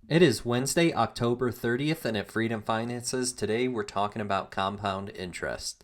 It is Wednesday, October 30th, and at Freedom Finances, today we're talking about compound interest.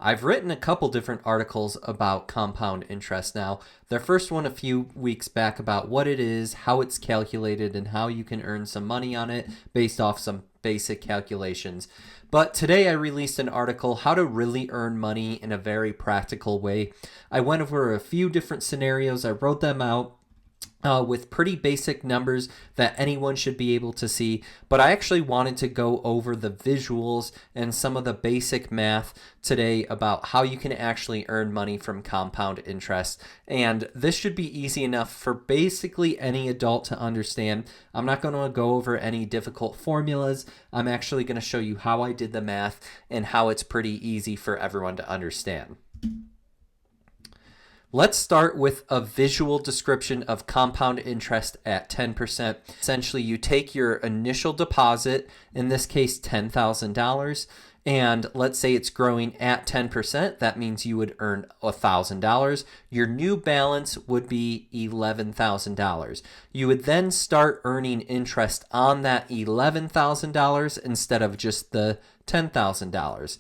I've written a couple different articles about compound interest now. The first one a few weeks back about what it is, how it's calculated, and how you can earn some money on it based off some basic calculations. But today I released an article, How to Really Earn Money in a Very Practical Way. I went over a few different scenarios, I wrote them out with pretty basic numbers that anyone should be able to see, but I actually wanted to go over the visuals and some of the basic math today about how you can actually earn money from compound interest. And this should be easy enough for basically any adult to understand. I'm not going to go over any difficult formulas. I'm actually going to show you how I did the math and how it's pretty easy for everyone to understand. Let's start with a visual description of compound interest at 10%. Essentially, you take your initial deposit, in this case $10,000, and let's say it's growing at 10%. That means you would earn $1,000. Your new balance would be $11,000. You would then start earning interest on that $11,000 instead of just the $10,000.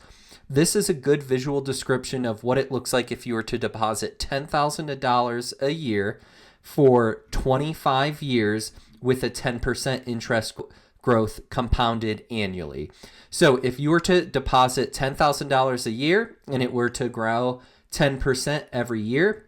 This is a good visual description of what it looks like if you were to deposit $10,000 a year for 25 years with a 10% interest growth compounded annually. So if you were to deposit $10,000 a year and it were to grow 10% every year,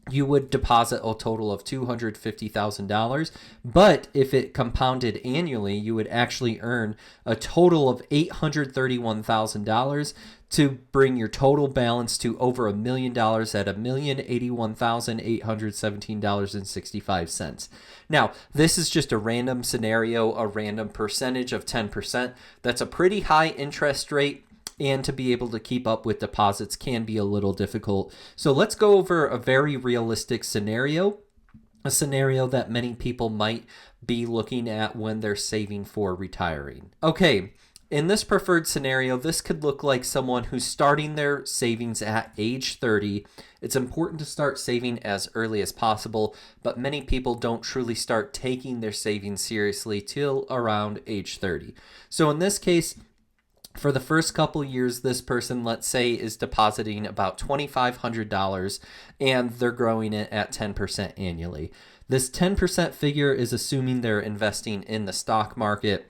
you would deposit a total of $250,000. But if it compounded annually, you would actually earn a total of $831,000 to bring your total balance to over $1 million at $1,081,817.65. Now, this is just a random scenario, a random percentage of 10%. That's a pretty high interest rate, and to be able to keep up with deposits can be a little difficult. So let's go over a very realistic scenario, a scenario that many people might be looking at when they're saving for retiring. Okay, in this preferred scenario, this could look like someone who's starting their savings at age 30. It's important to start saving as early as possible, but many people don't truly start taking their savings seriously till around age 30. So in this case, for the first couple years, this person, let's say, is depositing about $2,500 and they're growing it at 10% annually. This 10% figure is assuming they're investing in the stock market.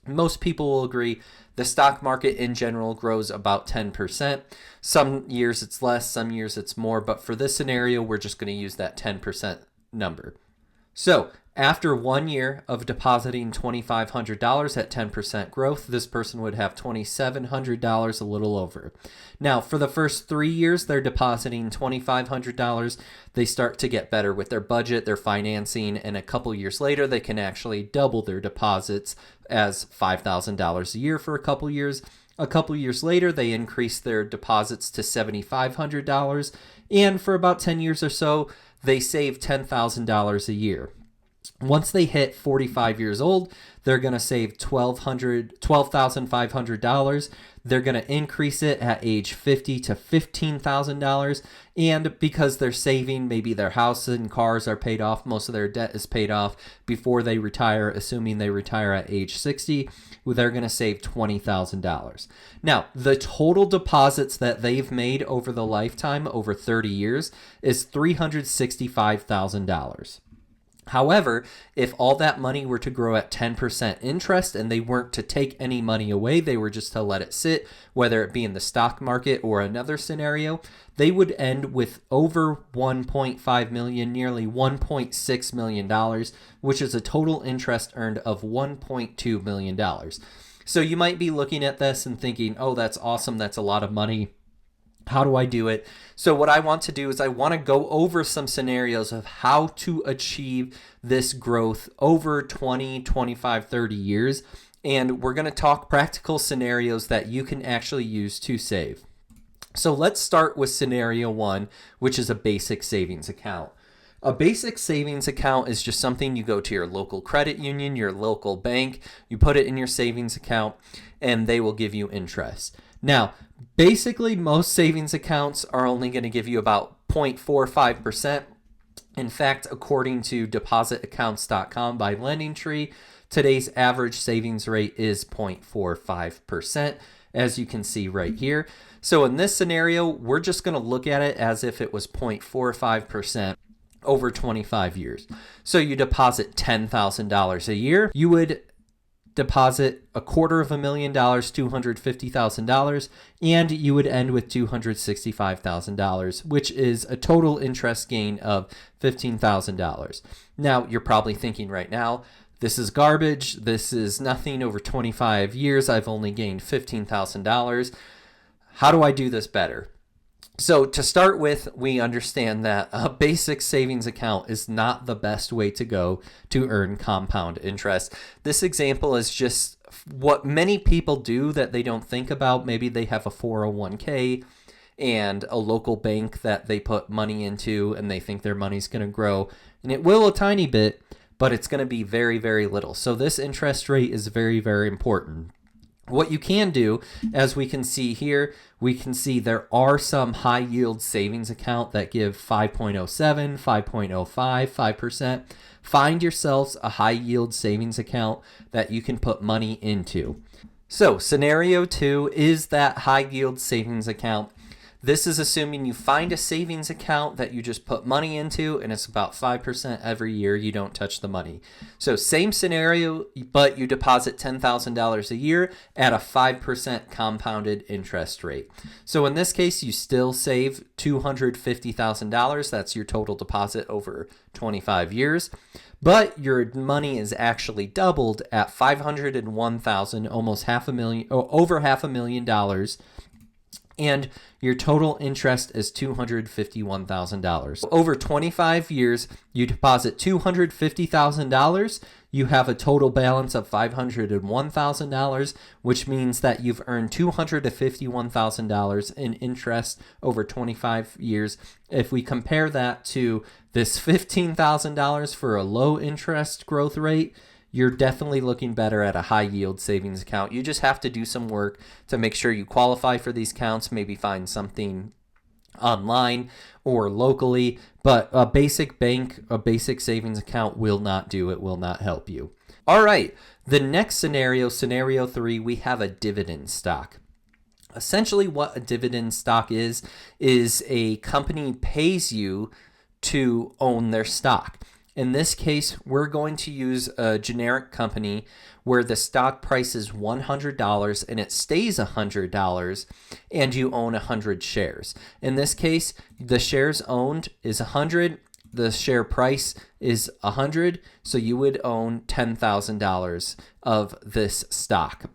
Most people will agree the stock market in general grows about 10%. Some years it's less, some years it's more, but for this scenario, we're just going to use that 10% number. So after 1 year of depositing $2,500 at 10% growth, this person would have $2,700, a little over. Now, for the first 3 years, they're depositing $2,500. They start to get better with their budget, their financing, and a couple years later, they can actually double their deposits as $5,000 a year for a couple years. A couple years later, they increase their deposits to $7,500. And for about 10 years or so, they save $10,000 a year. Once they hit 45 years old, they're going to save $12,500. They're going to increase it at age 50 to $15,000. And because they're saving, maybe their house and cars are paid off, most of their debt is paid off before they retire, assuming they retire at age 60, they're going to save $20,000. Now, the total deposits that they've made over the lifetime, over 30 years, is $365,000. However, if all that money were to grow at 10% interest and they weren't to take any money away, they were just to let it sit, whether it be in the stock market or another scenario, they would end with over $1.5 million, nearly $1.6 million, which is a total interest earned of $1.2 million. So you might be looking at this and thinking, oh, that's awesome. That's a lot of money. How do I do it? So what I want to do is I want to go over some scenarios of how to achieve this growth over 20, 25, 30 years. And we're going to talk practical scenarios that you can actually use to save. So let's start with scenario one, which is a basic savings account. A basic savings account is just something you go to your local credit union, your local bank, you put it in your savings account, and they will give you interest. Now, basically, most savings accounts are only going to give you about 0.45%. In fact, according to depositaccounts.com by LendingTree, today's average savings rate is 0.45%, as you can see right here. So in this scenario, we're just going to look at it as if it was 0.45% over 25 years. So you deposit $10,000 a year, you would deposit $250,000, $250,000, and you would end with $265,000, which is a total interest gain of $15,000. Now, you're probably thinking right now, this is garbage. This is nothing. Over 25 years, I've only gained $15,000. How do I do this better? So to start with, we understand that a basic savings account is not the best way to go to earn compound interest. This example is just what many people do that they don't think about. Maybe they have a 401k and a local bank that they put money into and they think their money's going to grow. And it will a tiny bit, but it's going to be very, very little. So this interest rate is very, very important. What you can do, as we can see here, we can see there are some high yield savings account that give 5.07, 5.05, 5%. Find yourselves a high yield savings account that you can put money into. So scenario 2 is that high yield savings account. This is assuming you find a savings account that you just put money into and it's about 5% every year. You don't touch the money. So same scenario, but you deposit $10,000 a year at a 5% compounded interest rate. So in this case, you still save $250,000. That's your total deposit over 25 years. But your money is actually doubled at $501,000, almost over $500,000. And your total interest is $251,000. Over 25 years, you deposit $250,000. You have a total balance of $501,000, which means that you've earned $251,000 in interest over 25 years. If we compare that to this $15,000 for a low interest growth rate, you're definitely looking better at a high yield savings account. You just have to do some work to make sure you qualify for these accounts, maybe find something online or locally, but a basic bank, a basic savings account will not do it, will not help you. All right, the next scenario, scenario 3, we have a dividend stock. Essentially what a dividend stock is a company pays you to own their stock. In this case, we're going to use a generic company where the stock price is $100 and it stays $100 and you own 100 shares. In this case, the shares owned is 100, the share price is 100, so you would own $10,000 of this stock.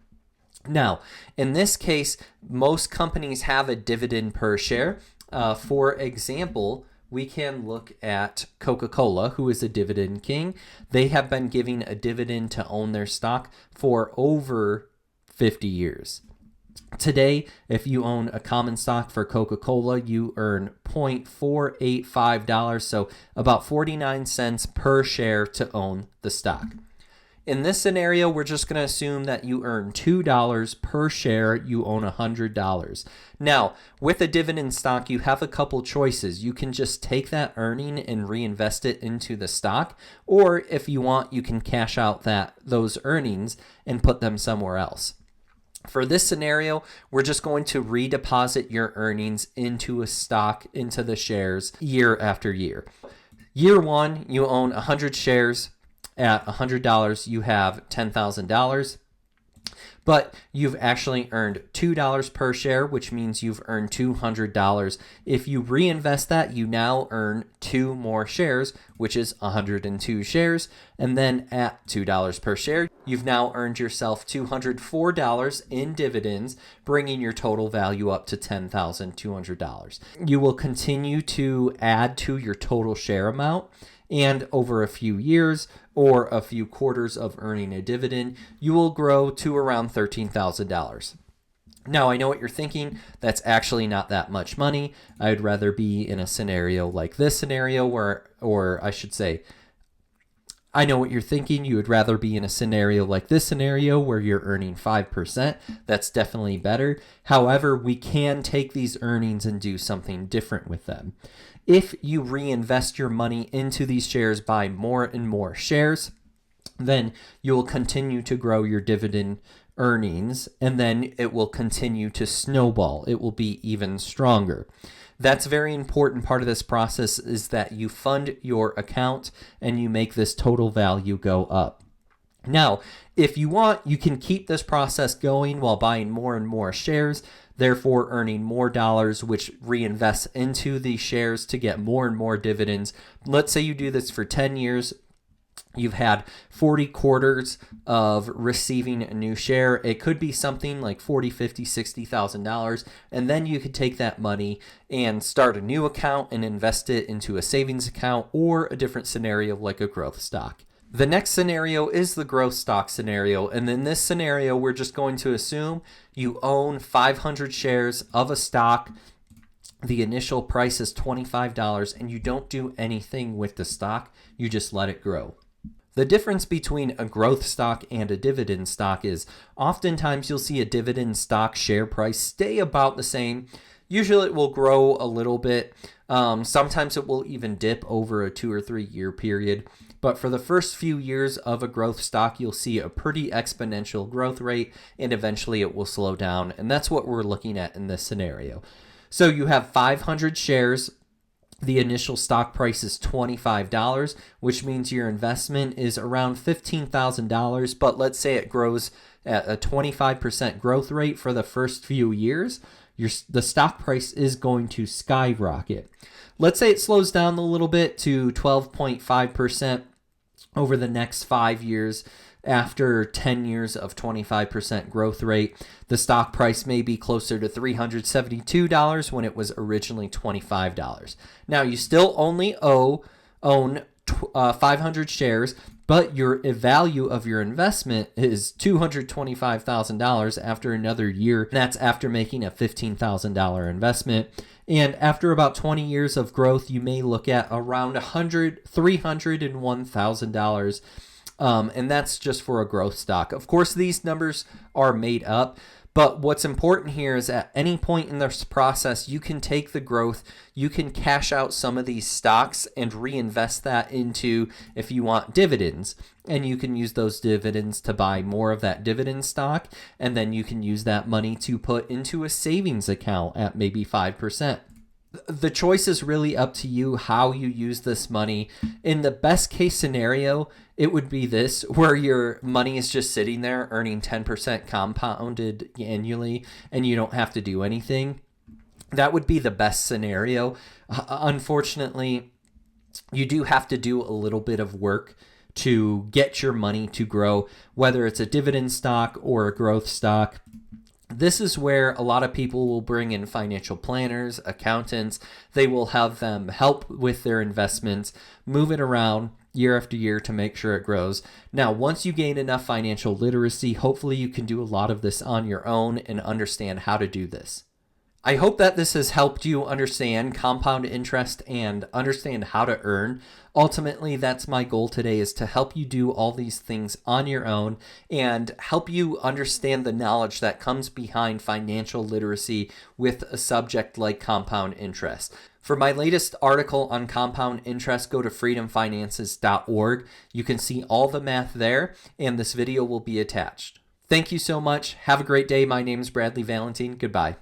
Now, in this case, most companies have a dividend per share. For example, we can look at Coca-Cola, who is a dividend king. They have been giving a dividend to own their stock for over 50 years. Today, if you own a common stock for Coca-Cola, you earn $0.485, so about 49 cents per share to own the stock. In this scenario, we're just going to assume that you earn $2 per share, you own $100. Now, with a dividend stock, you have a couple choices. You can just take that earning and reinvest it into the stock, or if you want, you can cash out those earnings and put them somewhere else. For this scenario, we're just going to redeposit your earnings into a stock, into the shares year after year. Year 1, you own 100 shares. At $100, you have $10,000, but you've actually earned $2 per share, which means you've earned $200. If you reinvest that, you now earn 2 more shares, which is 102 shares. And then at $2 per share, you've now earned yourself $204 in dividends, bringing your total value up to $10,200. You will continue to add to your total share amount. And over a few years or a few quarters of earning a dividend, you will grow to around $13,000. Now, I know what you're thinking. That's actually not that much money. I'd rather be in a scenario like this scenario or I should say, I know what you're thinking. You would rather be in a scenario like this scenario where you're earning 5%. That's definitely better. However, we can take these earnings and do something different with them. If you reinvest your money into these shares, buy more and more shares, then you will continue to grow your dividend earnings, and then it will continue to snowball. It will be even stronger. That's a very important part of this process, is that you fund your account and you make this total value go up. Now, if you want, you can keep this process going while buying more and more shares, therefore earning more dollars, which reinvests into these shares to get more and more dividends. Let's say you do this for 10 years. You've had 40 quarters of receiving a new share. It could be something like $40,000, $50,000, $60,000. And then you could take that money and start a new account and invest it into a savings account or a different scenario like a growth stock. The next scenario is the growth stock scenario. And in this scenario, we're just going to assume you own 500 shares of a stock. The initial price is $25 and you don't do anything with the stock. You just let it grow. The difference between a growth stock and a dividend stock is oftentimes you'll see a dividend stock share price stay about the same. Usually it will grow a little bit. Sometimes it will even dip over a 2 or 3 year period. But for the first few years of a growth stock, you'll see a pretty exponential growth rate, and eventually it will slow down. And that's what we're looking at in this scenario. So you have 500 shares. The initial stock price is $25, which means your investment is around $15,000. But let's say it grows at a 25% growth rate for the first few years. The stock price is going to skyrocket. Let's say it slows down a little bit to 12.5% over the next 5 years. After 10 years of 25% growth rate, the stock price may be closer to $372 when it was originally $25. Now, you still only own 500 shares, but your value of your investment is $225,000 after another year. That's after making a $15,000 investment. And after about 20 years of growth, you may look at around $301,000. And that's just for a growth stock. Of course, these numbers are made up, but what's important here is at any point in this process, you can take the growth, you can cash out some of these stocks and reinvest that into, if you want, dividends. And you can use those dividends to buy more of that dividend stock. And then you can use that money to put into a savings account at maybe 5%. The choice is really up to you how you use this money. In the best case scenario, it would be this, where your money is just sitting there earning 10% compounded annually and you don't have to do anything. That would be the best scenario. Unfortunately, you do have to do a little bit of work to get your money to grow, whether it's a dividend stock or a growth stock. This is where a lot of people will bring in financial planners, accountants. They will have them help with their investments, move it around year after year to make sure it grows. Now, once you gain enough financial literacy, hopefully you can do a lot of this on your own and understand how to do this. I hope that this has helped you understand compound interest and understand how to earn. Ultimately, that's my goal today, is to help you do all these things on your own and help you understand the knowledge that comes behind financial literacy with a subject like compound interest. For my latest article on compound interest, go to freedomfinances.org. You can see all the math there, and this video will be attached. Thank you so much. Have a great day. My name is Bradley Valentine. Goodbye.